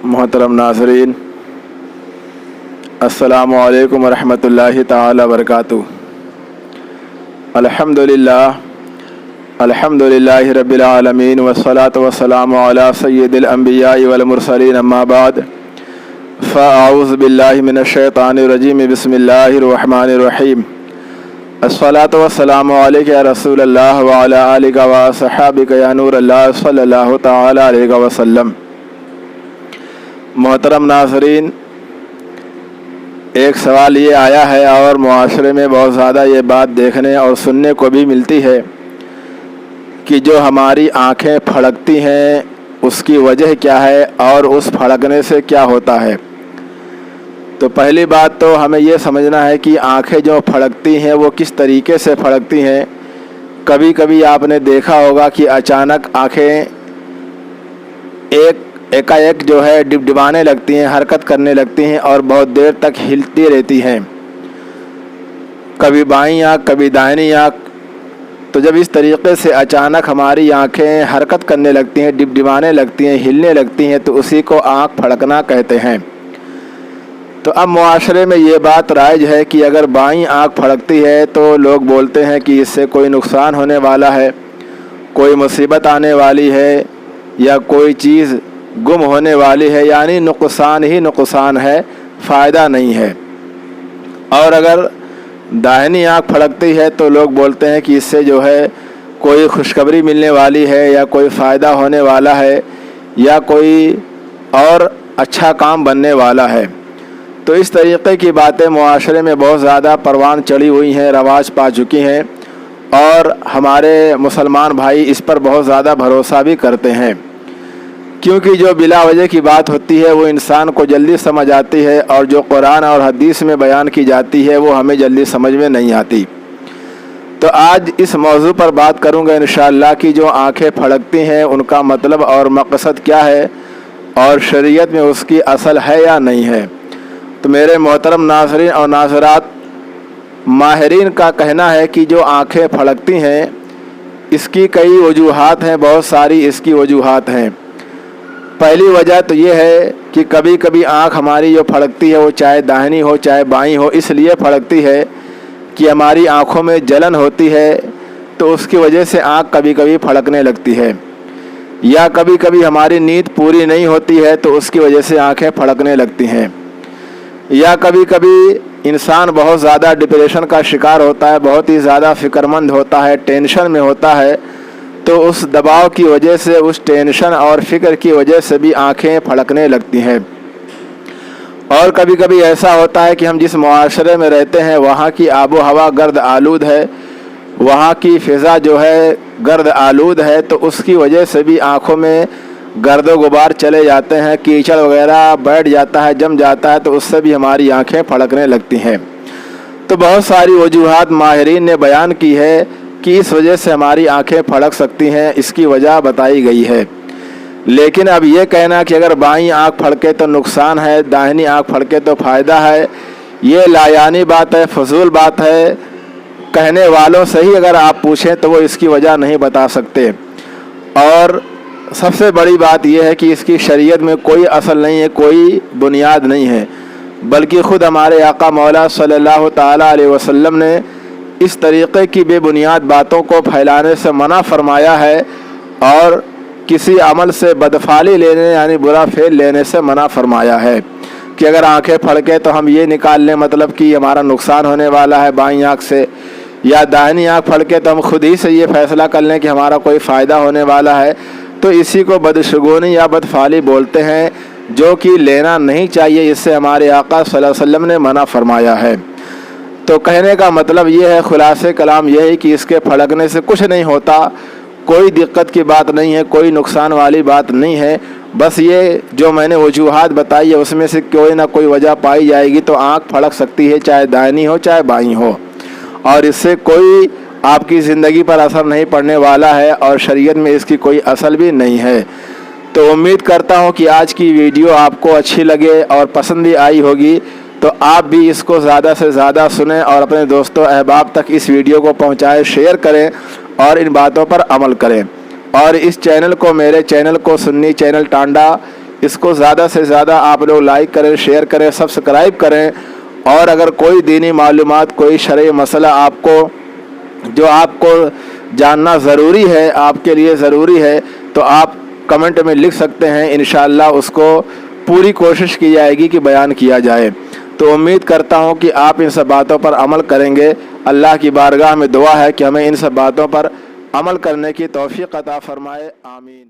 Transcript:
मोहतरम नाज़रीन, अस्सलामु अलैकुम वरहमतुल्लाहि ताला वबरकातुहू। अल्हम्दुलिल्लाहि रब्बिल आलमीन वस्सलातु वस्सलामु अला सय्यिदिल अंबियाइ वल मुरसलीन अम्मा बाद फ़अऊज़ु बिल्लाहि मिनश शैतानिर रजीम बिस्मिल्लाहिर रहमानिर रहीम। अस्सलातु वस्सलामु अलैका या रसूलल्लाह व अला आलिका व अस्हाबिका या नूरल्लाह सल्लल्लाहु तआला अलैहि वसल्लम। मोहतरम नाज़रीन, एक सवाल ये आया है और मुआशरे में बहुत ज़्यादा ये बात देखने और सुनने को भी मिलती है कि जो हमारी आँखें फड़कती हैं उसकी वजह क्या है और उस फड़कने से क्या होता है। तो पहली बात तो हमें ये समझना है कि आँखें जो फड़कती हैं वो किस तरीके से फड़कती हैं। कभी कभी आपने देखा होगा कि अचानक आँखें एकाएक जो है डिबडिबाने लगती हैं, हरकत करने लगती हैं और बहुत देर तक हिलती रहती हैं, कभी बाईं आँख कभी दाहिनी आँख। तो जब इस तरीके से अचानक हमारी आँखें हरकत करने लगती हैं, डिबडिबाने लगती हैं, हिलने लगती हैं, तो उसी को आँख फड़कना कहते हैं। तो अब मुआशरे में ये बात राइज है कि अगर बाईं आँख फड़कती है तो लोग बोलते हैं कि इससे कोई नुकसान होने वाला है, कोई मुसीबत आने वाली है या कोई चीज़ गुम होने वाली है, यानी नुकसान ही नुकसान है, फ़ायदा नहीं है। और अगर दाहिनी आँख फड़कती है तो लोग बोलते हैं कि इससे जो है कोई खुशखबरी मिलने वाली है या कोई फ़ायदा होने वाला है या कोई और अच्छा काम बनने वाला है। तो इस तरीक़े की बातें मुआशरे में बहुत ज़्यादा परवान चढ़ी हुई हैं, रवाज पा चुकी हैं और हमारे मुसलमान भाई इस पर बहुत ज़्यादा भरोसा भी करते हैं, क्योंकि जो बिला वजह की बात होती है वो इंसान को जल्दी समझ आती है और जो कुरान और हदीस में बयान की जाती है वो हमें जल्दी समझ में नहीं आती। तो आज इस मौजू पर बात करूंगा इंशाअल्लाह कि जो आंखें फड़कती हैं उनका मतलब और मकसद क्या है और शरीयत में उसकी असल है या नहीं है। तो मेरे मोहतरम नाज़रीन और नाज़रात, माहिरीन का कहना है कि जो आँखें फड़कती हैं इसकी कई वजूहात हैं, बहुत सारी इसकी वजूहात हैं। पहली वजह तो ये है कि कभी कभी आँख हमारी जो फड़कती है वो चाहे दाहिनी हो चाहे बाईं हो, इसलिए फड़कती है कि हमारी आँखों में जलन होती है तो उसकी वजह से आँख कभी कभी फड़कने लगती है, या कभी कभी हमारी नींद पूरी नहीं होती है तो उसकी वजह से आँखें फड़कने लगती हैं, या कभी कभी इंसान बहुत ज़्यादा डिप्रेशन का शिकार होता है, बहुत ही ज़्यादा फ़िक्रमंद होता है, टेंशन में होता है, तो उस दबाव की वजह से, उस टेंशन और फ़िक्र की वजह से भी आँखें फड़कने लगती हैं। और कभी कभी ऐसा होता है कि हम जिस मुआशरे में रहते हैं वहाँ की आबो हवा गर्द आलूद है, वहाँ की फ़िज़ा जो है गर्द आलूद है, तो उसकी वजह से भी आँखों में गर्दो गुबार चले जाते हैं, कीचड़ वगैरह बैठ जाता है, जम जाता है, तो उससे भी हमारी आँखें फड़कने लगती हैं। तो बहुत सारी वजूहात माहिरीन ने बयान की है कि इस वजह से हमारी आंखें फड़क सकती हैं, इसकी वजह बताई गई है। लेकिन अब ये कहना कि अगर बाईं आंख फड़के तो नुकसान है, दाहिनी आंख फड़के तो फ़ायदा है, ये लायानी बात है, फजूल बात है। कहने वालों से ही अगर आप पूछें तो वो इसकी वजह नहीं बता सकते। और सबसे बड़ी बात यह है कि इसकी शरीयत में कोई असल नहीं है, कोई बुनियाद नहीं है, बल्कि ख़ुद हमारे आका मौला सल्लल्लाहु ताला अलैहि वसल्लम ने इस तरीक़े की बेबुनियाद बातों को फैलाने से मना फरमाया है और किसी अमल से बदफाली लेने यानी बुरा फेल लेने से मना फरमाया है कि अगर आंखें फड़के तो हम ये निकाल लें मतलब कि हमारा नुकसान होने वाला है बाईं आँख से, या दाहिनी आँख फड़के तो हम खुद ही से ये फ़ैसला कर लें कि हमारा कोई फ़ायदा होने वाला है। तो इसी को बदशगुनी या बदफाली बोलते हैं, जो कि लेना नहीं चाहिए। इससे हमारे आका सल्लल्लाहु अलैहि वसल्लम ने मना फरमाया है। तो कहने का मतलब ये है, खुलासे कलाम यह है कि इसके फड़कने से कुछ नहीं होता, कोई दिक्कत की बात नहीं है, कोई नुकसान वाली बात नहीं है। बस ये जो मैंने वजूहात बताई है उसमें से कोई ना कोई वजह पाई जाएगी तो आँख फड़क सकती है, चाहे दाहिनी हो चाहे बाईं हो, और इससे कोई आपकी ज़िंदगी पर असर नहीं पड़ने वाला है और शरीयत में इसकी कोई असल भी नहीं है। तो उम्मीद करता हूँ कि आज की वीडियो आपको अच्छी लगे और पसंद भी आई होगी। तो आप भी इसको ज़्यादा से ज़्यादा सुनें और अपने दोस्तों अहबाब तक इस वीडियो को पहुँचाएँ, शेयर करें और इन बातों पर अमल करें। और इस चैनल को, मेरे चैनल को सुन्नी चैनल टांडा इसको ज़्यादा से ज़्यादा आप लोग लाइक करें, शेयर करें, सब्सक्राइब करें। और अगर कोई दीनी मालूमात, कोई शरई मसला आपको जानना ज़रूरी है, आपके लिए ज़रूरी है, तो आप कमेंट में लिख सकते हैं। इंशाअल्लाह उसको पूरी कोशिश की जाएगी कि बयान किया जाए। तो उम्मीद करता हूँ कि आप इन सब बातों पर अमल करेंगे। अल्लाह की बारगाह में दुआ है कि हमें इन सब बातों पर अमल करने की तौफीक अता फरमाए। आमीन।